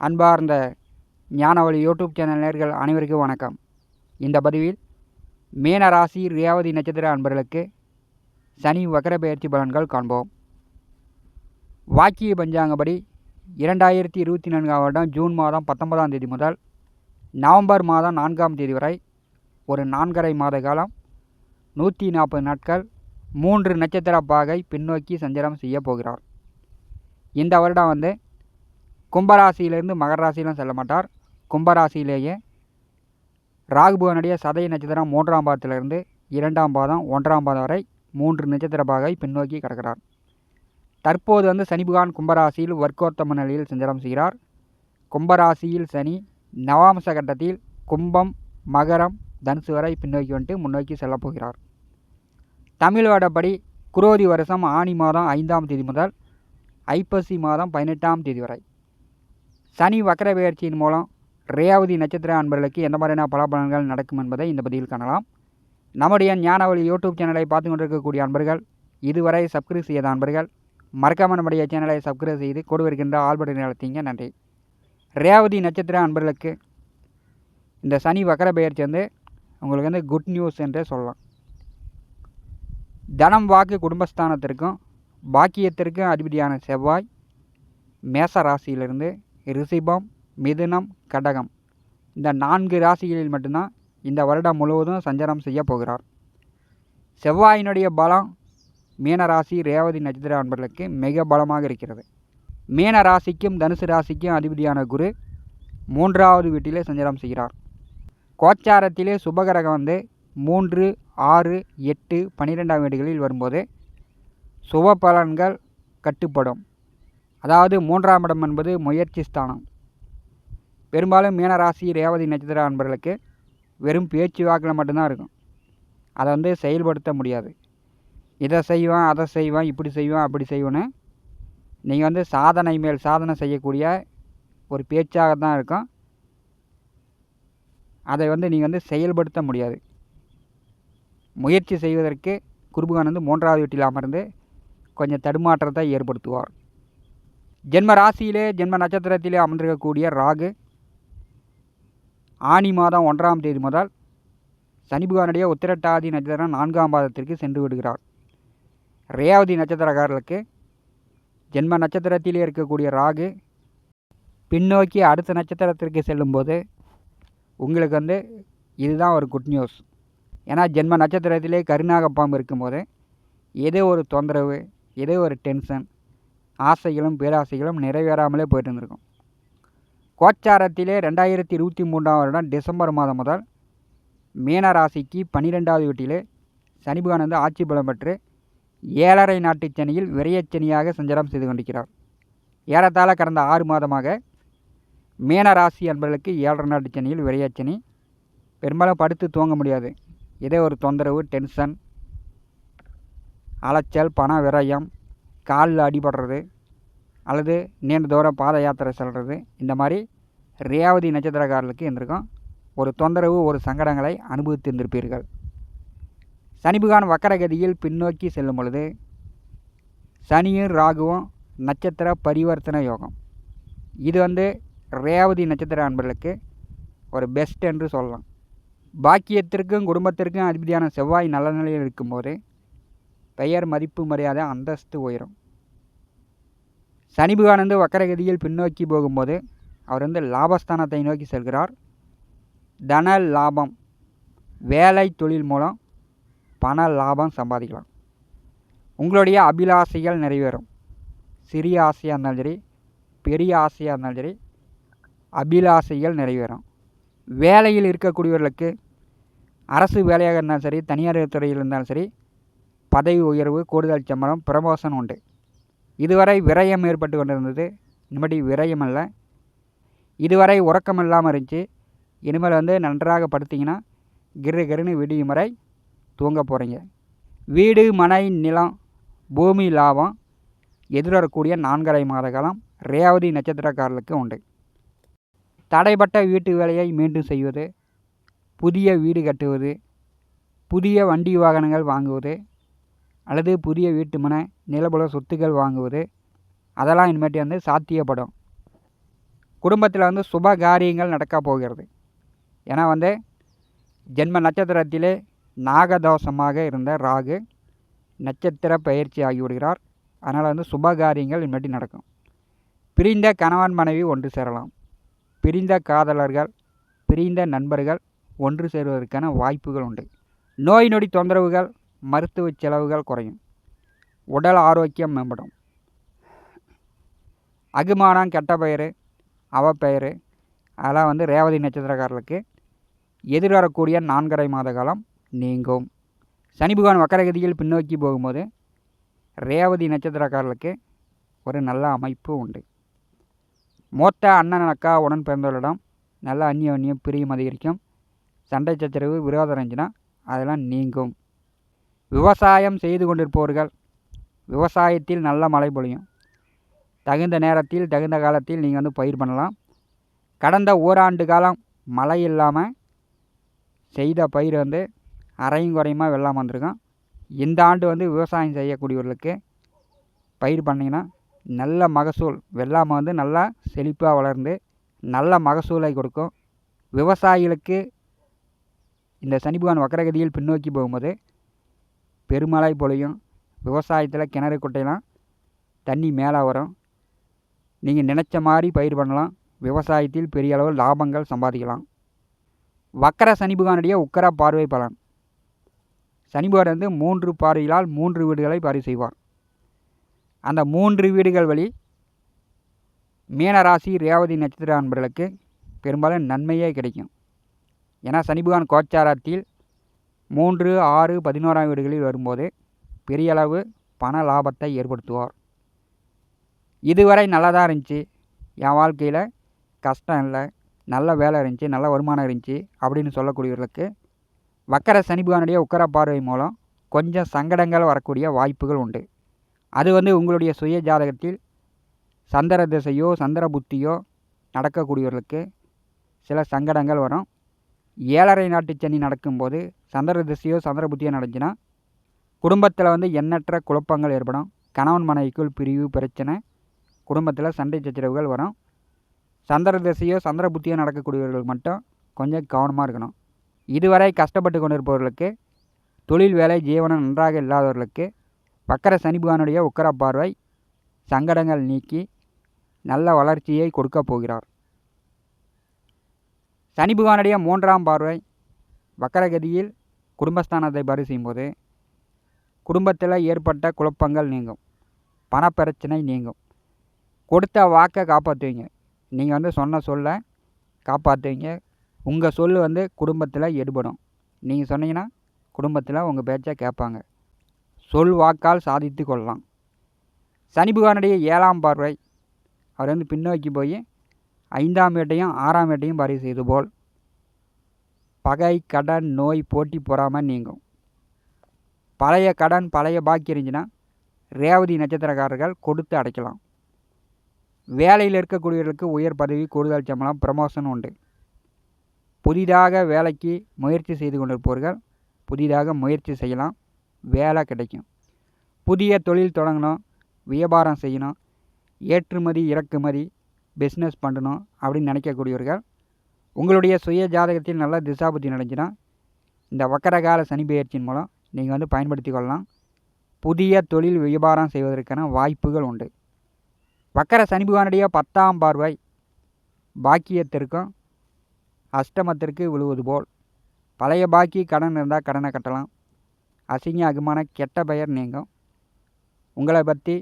அன்பார்ந்த ஞானவழி YouTube channel நேயர்கள் அனைவருக்கும் வணக்கம். இந்த பதிவில் மீன ராசி ரேவதி நட்சத்திர அன்பர்களுக்கு சனி வக்கர பெயர்ச்சி பலன்கள் காண்போம். வாக்கிய பஞ்சாங்கப்படி 2024 வருடம் ஜூன் மாதம் 19ஆம் தேதி முதல் நவம்பர் மாதம் 4ஆம் தேதி வரை ஒரு 4½ மாத காலம் 140 நாட்கள் 3 நட்சத்திர பாகை பின்னோக்கி சஞ்சாரம் செய்ய போகிறார். இந்த வருடம் கும்பராசியிலிருந்து மகர ராசியிலும் செல்ல மாட்டார். கும்பராசியிலேயே ராகுபவனுடைய சதய நட்சத்திரம் 3ஆம் பாதத்திலிருந்து 2ஆம் பாதம் 1ஆம் பாதம் வரை 3 நட்சத்திர பாகை பின்னோக்கி கிடக்கிறார். தற்போது சனி பகவான் கும்பராசியில் வர்க்கோத்தம நிலையில் சஞ்சாரம் செய்கிறார். கும்பராசியில் சனி நவாம்ச கட்டத்தில் கும்பம் மகரம் தனுசு வரை பின்னோக்கி முன்னோக்கி செல்லப் போகிறார். தமிழ் வருடப்படி குரோதி வருஷம் ஆனி மாதம் 5ஆம் தேதி முதல் ஐப்பசி மாதம் 18ஆம் தேதி வரை சனி வக்கர பெயர்ச்சியின் மூலம் ரேவதி நட்சத்திர அன்பர்களுக்கு எந்த மாதிரியான பலாபலன்கள் நடக்கும் என்பதை இந்த பதிவில் காணலாம். நம்முடைய ஞானவழி யூடியூப் சேனலை பார்த்து கொண்டிருக்கக்கூடிய அன்பர்கள், இதுவரை சப்ஸ்கிரைப் செய்யாத அன்பர்கள் மறக்காமல் நம்முடைய சேனலை சப்ஸ்கிரைப் செய்து கூட இருக்கின்ற ஆல் பட்டனை அழுத்திங்க. நன்றி. ரேவதி நட்சத்திர அன்பர்களுக்கு இந்த சனி வக்கர பெயர்ச்சி உங்களுக்கு குட் நியூஸ் என்றே சொல்லலாம். தனம் வாக்கு குடும்பஸ்தானத்திற்கும் பாக்கியத்திற்கும் அதிபதியான செவ்வாய் மேச ராசியிலிருந்து ரிஷபம் மிதுனம் கடகம் இந்த 4 ராசிகளில் மட்டும்தான் இந்த வருடம் முழுவதும் சஞ்சாரம் செய்ய போகிறார். செவ்வாயினுடைய பலம் மீன ராசி ரேவதி நட்சத்திர அன்பர்களுக்கு மிக பலமாக இருக்கிறது. மீன ராசிக்கும் தனுசு ராசிக்கும் அதிபதியான குரு 3வது வீட்டிலே சஞ்சாரம் செய்கிறார். கோச்சாரத்திலே சுபகிரகம் 3, 6, 8, 12ஆம் வீடுகளில் வரும்போது சுப பலன்கள் கட்டுப்படும். அதாவது 3ஆம் இடம் என்பது முயற்சி ஸ்தானம். பெரும்பாலும் மீனராசி ரேவதி நட்சத்திர அன்பர்களுக்கு வெறும் பேச்சு வாக்கில் மட்டும்தான் இருக்கும். அதை செயல்படுத்த முடியாது. இதை செய்வேன், அதை செய்வேன், இப்படி செய்வேன், அப்படி செய்வேன்னு நீங்கள் சாதனை மேல் சாதனை செய்யக்கூடிய ஒரு பேச்சாக தான் இருக்கும். அதை நீங்கள் செயல்படுத்த முடியாது. முயற்சி செய்வதற்கு குருபகவான் 3வது வீட்டில் அமர்ந்து கொஞ்சம் தடுமாற்றத்தை ஏற்படுத்துவார். ஜென்ம ராசியிலே ஜென்ம நட்சத்திரத்திலே அமர்ந்திருக்கக்கூடிய ராகு ஆனி மாதம் 1ஆம் தேதி முதல் சனி பகவானுடைய உத்திரட்டாதி நட்சத்திரம் 4ஆம் பாதத்திற்கு சென்று விடுகிறார். ரேவதி நட்சத்திரக்காரர்களுக்கு ஜென்ம நட்சத்திரத்திலே இருக்கக்கூடிய ராகு பின்னோக்கி அடுத்த நட்சத்திரத்திற்கு செல்லும்போது உங்களுக்கு இதுதான் ஒரு குட் நியூஸ். ஏன்னா ஜென்ம நட்சத்திரத்திலே கருநாகப்பாம்பு இருக்கும்போது ஏதோ ஒரு தொந்தரவு, ஏதோ ஒரு டென்ஷன், ஆசைகளும் பேராசைகளும் நிறைவேறாமலே போயிட்டு இருந்திருக்கும். கோச்சாரத்திலே 2023ஆம் வருடம் டிசம்பர் மாதம் முதல் மீன ராசிக்கு 12வது வீட்டிலே சனி பகவான் ஆட்சி பலம் பெற்று 7½ நாட்டு சனியில் விரயச்சனியாக சஞ்சாரம் செய்து கொண்டிருக்கிறார். ஏறத்தாழ கடந்த 6 மாதமாக மீன ராசி அன்பர்களுக்கு 7½ நாட்டு சனியில் விரயச்சனி. பெரும்பாலும் படுத்து தூங்க முடியாது. ஏதோ ஒரு தொந்தரவு, டென்ஷன், அலைச்சல், பண விரயம், காலில் அடிபடுறது அல்லது நீண்ட தூரம் பாத யாத்திரை செல்வது, இந்த மாதிரி ரேவதி நட்சத்திரக்காரர்களுக்கு இருந்திருக்கும். ஒரு தொந்தரவு, ஒரு சங்கடங்களை அனுபவித்து இருந்திருப்பீர்கள். சனி பகவான் வக்கரகதியில் பின்னோக்கி செல்லும் பொழுது சனியும் ராகுவும் நட்சத்திர பரிவர்த்தனை யோகம். இது ரேவதி நட்சத்திர அன்பர்களுக்கு ஒரு பெஸ்ட் என்று சொல்லலாம். பாக்கியத்திற்கும் குடும்பத்திற்கும் அதிபதியான செவ்வாய் நல்ல நிலையில் இருக்கும்போது பெயர், மதிப்பு, மரியாதை, அந்தஸ்து உயரும். சனி பகவான் வக்கரகதியில் பின்னோக்கி போகும்போது அவர் லாபஸ்தானத்தை நோக்கி செல்கிறார். தன லாபம், வேலை தொழில் மூலம் பண லாபம் சம்பாதிக்கலாம். உங்களுடைய அபிலாசைகள் நிறைவேறும். சிறிய ஆசையாக இருந்தாலும் சரி, பெரிய ஆசையாக இருந்தாலும் சரி, அபிலாசைகள் நிறைவேறும். வேலையில் இருக்கக்கூடியவர்களுக்கு அரசு வேலையாக இருந்தாலும் சரி, தனியார் துறையில் இருந்தாலும் சரி, பதவி உயர்வு, கூடுதல் சம்பளம், ப்ரமோஷன் உண்டு. இதுவரை விரயம் ஏற்பட்டு கொண்டிருந்தது. இனிமேல் விரயம் அல்ல. இதுவரை உறக்கம் இல்லாமல் இருந்துச்சு. இனிமேல் நன்றாக படுத்திங்கன்னா கிருன்னு விடியும் வரை தூங்க போகிறீங்க. வீடு, மனை, நிலம், பூமி லாபம் எதிர்வரக்கூடிய 4½ மாத காலம் ரேவதி நட்சத்திரக்காரர்களுக்கு உண்டு. தடைப்பட்ட வீட்டு வேலையை மீண்டும் செய்வது, புதிய வீடு கட்டுவது, புதிய வண்டி வாகனங்கள் வாங்குவது அல்லது புதிய வீட்டு மனை, நிலபுல சொத்துக்கள் வாங்குவது, அதெல்லாம் இனிமேட்டு சாத்தியப்படும். குடும்பத்தில் வந்து சுப காரியங்கள் நடக்க போகிறது. ஏன்னா வந்து ஜென்ம நட்சத்திரத்திலே நாகதோஷமாக இருந்த ராகு நட்சத்திர பயிற்சி ஆகிவிடுகிறார். அதனால் வந்து சுப காரியங்கள் இனிமேட்டு நடக்கும். பிரிந்த கணவன் மனைவி ஒன்று சேரலாம். பிரிந்த காதலர்கள், பிரிந்த நண்பர்கள் ஒன்று சேருவதற்கான வாய்ப்புகள் உண்டு. நோய் நொடி தொந்தரவுகள், மருத்துவ செலவுகள் குறையும். உடல் ஆரோக்கியம் மேம்படும். அகுமானம், கெட்ட பெயர், அவப்பெயர் அதெல்லாம் வந்து ரேவதி நட்சத்திரக்காரர்களுக்கு எதிர்வரக்கூடிய 4.5 மாத காலம் நீங்கும். சனி பகவான் வக்கரகதியில் பின்னோக்கி போகும்போது ரேவதி நட்சத்திரக்காரர்களுக்கு ஒரு நல்ல அமைப்பு உண்டு. மூத்த அண்ணன் அக்கா உடன் பிறந்தவர்களிடம் நல்ல அந்நியம் பிரியம் அதிகரிக்கும். சண்டை சச்சரவு விரோதம் இருந்துச்சுன்னா அதெல்லாம் நீங்கும். விவசாயம் செய்து கொண்டிருப்பவர்கள் விவசாயத்தில் நல்ல மழை பொழியும். தகுந்த நேரத்தில் தகுந்த காலத்தில் நீங்கள் வந்து பயிர் பண்ணலாம். கடந்த ஓராண்டு காலம் மழை இல்லாமல் செய்த பயிர் வந்து அரையும் குறையுமா வெள்ளாமல் வந்திருக்கும். இந்த ஆண்டு வந்து விவசாயம் செய்யக்கூடியவர்களுக்கு பயிர் பண்ணிங்கன்னா நல்ல மகசூல், வெள்ளாமை வந்து நல்லா செழிப்பாக வளர்ந்து நல்ல மகசூலை கொடுக்கும். விவசாயிகளுக்கு இந்த சனி பகவான் வக்கரகதியில் பின்னோக்கி போகும்போது பெருமழை பொழியும். விவசாயத்தில் கிணறு குட்டையெல்லாம் தண்ணி மேலே வரும். நீங்கள் நினச்ச மாதிரி பயிர் பண்ணலாம். விவசாயத்தில் பெரிய அளவு லாபங்கள் சம்பாதிக்கலாம். வக்கர சனி பகவானுடைய உக்கர பார்வை பலன். சனி பகவான் வந்து 3 பார்வைகளால் 3 வீடுகளை பார்வை செய்வார். அந்த 3 வீடுகள் வழி மீனராசி ரேவதி நட்சத்திர அன்பர்களுக்கு பெரும்பாலும் நன்மையே கிடைக்கும். ஏன்னா சனி பகவான் கோச்சாரத்தில் 3, 6, 11ஆம் வீடுகளில் வரும்போது பெரிய அளவு பண லாபத்தை ஏற்படுத்துவார். இதுவரை நல்லதாக இருந்துச்சு, என் வாழ்க்கையில் கஷ்டம் இல்லை, நல்ல வேலை இருந்துச்சு, நல்ல வருமானம் இருந்துச்சு அப்படின்னு சொல்லக்கூடியவர்களுக்கு வக்கர சனி பகவானுடைய உக்கர பார்வை மூலம் கொஞ்சம் சங்கடங்கள் வரக்கூடிய வாய்ப்புகள் உண்டு. அது வந்து உங்களுடைய சுய ஜாதகத்தில் சந்திர திசையோ சந்திர புத்தியோ நடக்கக்கூடியவர்களுக்கு சில சங்கடங்கள் வரும். 7.5 நாட்டு சனி நடக்கும்போது சந்திர திசையோ சந்திர புத்தியோ நடந்துச்சுன்னா குடும்பத்தில் வந்து எண்ணற்ற குழப்பங்கள் ஏற்படும். கணவன் மனைவிக்குள் பிரிவு, பிரச்சனை, குடும்பத்தில் சண்டை சச்சரவுகள் வரும். சந்திர திசையோ சந்திர புத்தியோ நடக்கக்கூடியவர்கள் மட்டும் கொஞ்சம் கவனமாக இருக்கணும். இதுவரை கஷ்டப்பட்டு கொண்டிருப்பவர்களுக்கு, தொழில் வேலை ஜீவனம் நன்றாக இல்லாதவர்களுக்கு வக்கர சனி பகவானுடைய உக்கர பார்வை சங்கடங்கள் நீக்கி நல்ல வளர்ச்சியை கொடுக்க போகிறார். சனி பகவானுடைய 3ஆம் பார்வை வக்கரகதியில் குடும்பஸ்தானத்தை பார்வை செய்யும்போது குடும்பத்தில் ஏற்பட்ட குழப்பங்கள் நீங்கும். பணப்பிரச்சனை நீங்கும். கொடுத்த வாக்கை காப்பாற்றுவீங்க. நீங்கள் வந்து சொன்ன சொல்லை காப்பாற்றுவீங்க. உங்கள் சொல் வந்து குடும்பத்தில் எடுபடும். நீங்கள் சொன்னீங்கன்னா குடும்பத்தில் உங்கள் பேச்சை கேட்பாங்க. சொல் வாக்கால் சாதித்து கொள்ளலாம். சனி பகவானுடைய 7ஆம் பார்வை அவர் வந்து பின்னோக்கி போய் 5ஆம் வீட்டையும் 6ஆம் வீட்டையும் பார்வை செய்து போல் பகை, கடன், நோய், போட்டி பொறாமல் நீங்கும். பழைய கடன், பழைய பாக்கி இருந்துச்சுன்னா ரேவதி நட்சத்திரக்காரர்கள் கொடுத்து அடைக்கலாம். வேலையில் இருக்கக்கூடியவர்களுக்கு உயர் பதவி, கூடுதல் சம்பளம், ப்ரமோஷன் உண்டு. புதிதாக வேலைக்கு முயற்சி செய்து கொண்டிருப்பவர்கள் புதிதாக முயற்சி செய்யலாம், வேலை கிடைக்கும். புதிய தொழில் தொடங்கணும், வியாபாரம் செய்யணும், ஏற்றுமதி இறக்குமதி பிஸ்னஸ் பண்ணணும் அப்படின்னு நினைக்கக்கூடியவர்கள் உங்களுடைய சுய ஜாதகத்தில் நல்ல திசாபுத்தி நடந்துச்சுன்னா இந்த வக்கரகால சனி பெயர்ச்சியின் மூலம் நீங்கள் வந்து பயன்படுத்தி கொள்ளலாம். புதிய தொழில் வியாபாரம் செய்வதற்கான வாய்ப்புகள் உண்டு. வக்கர சனி பகவானுடைய 10ஆம் பார்வை பாக்கியத்திற்கும் அஷ்டமத்திற்கு விழுவது போல் பழைய பாக்கி கடன் இருந்தால் கடனை கட்டலாம். அசிங்க அகுமான கெட்ட பெயர் நீங்கும். உங்களை பற்றி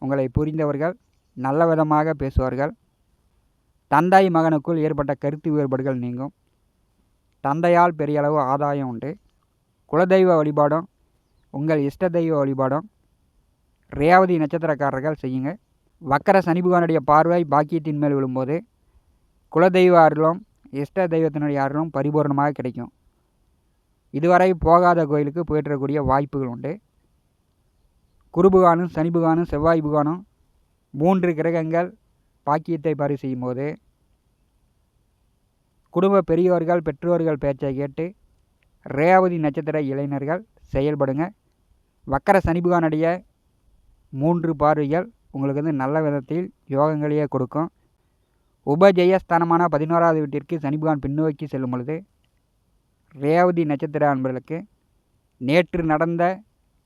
உங்களை புரிந்தவர்கள் நல்ல விதமாக பேசுவார்கள். தந்தை மகனுக்குள் ஏற்பட்ட கருத்து வேறுபாடுகள் நீங்கும். தந்தையால் பெரிய அளவு ஆதாயம் உண்டு. குலதெய்வ வழிபாடும் உங்கள் இஷ்ட தெய்வ வழிபாடும் ரேவதி நட்சத்திரக்காரர்கள் செய்யுங்க. வக்கர சனி பகவானுடைய பார்வை பாக்கியத்தின் மேல் விழும்போது குலதெய்வ அருளும் இஷ்ட தெய்வத்தினுடைய அருளும் பரிபூர்ணமாக கிடைக்கும். இதுவரை போகாத கோயிலுக்கு போயிட்டுறக்கூடிய வாய்ப்புகள் உண்டு. குரு பகவானும் சனி பகவானும் செவ்வாய் பகவானும் 3 கிரகங்கள் பாக்கியத்தை பார்வை செய்யும்போது குடும்ப பெரியோர்கள் பெற்றோர்கள் பேச்சை கேட்டு ரேவதி நட்சத்திர இளைஞர்கள் செயல்படுங்க. வக்கர சனி பகவானுடைய 3 பார்வைகள் உங்களுக்கு வந்து நல்ல விதத்தில் யோகங்களையே கொடுக்கும். உபஜெயஸ்தானமான 11வது வீட்டிற்கு சனி பகவான் பின்னோக்கி செல்லும் பொழுது ரேவதி நட்சத்திர அன்பர்களுக்கு நேற்று நடந்த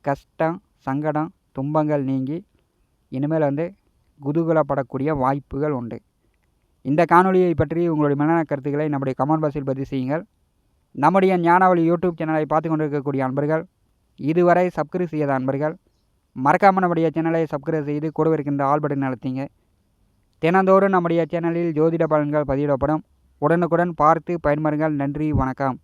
கஷ்டம் சங்கடம் துன்பங்கள் நீங்கி இனிமேல் குதூகலப்படக்கூடிய வாய்ப்புகள் உண்டு. இந்த காணொலியை பற்றி உங்களுடைய மன கருத்துக்களை நம்முடைய கமெண்ட் பாக்ஸில் பதிவு செய்யுங்கள். நம்முடைய ஞானவழி யூடியூப் சேனலை பார்த்து கொண்டிருக்கக்கூடிய அன்பர்கள், இதுவரை சப்ஸ்கிரைப் செய்யாத அன்பர்கள் மறக்காமல் நம்முடைய சேனலை சப்ஸ்கிரைப் செய்து கூட இருக்கின்ற ஆல் பட்டன் அழுத்திங்க. தினந்தோறும் நம்முடைய சேனலில் ஜோதிட பலன்கள் பதிவிடப்படும். உடனுக்குடன் பார்த்து பயன்பெறுங்கள். நன்றி, வணக்கம்.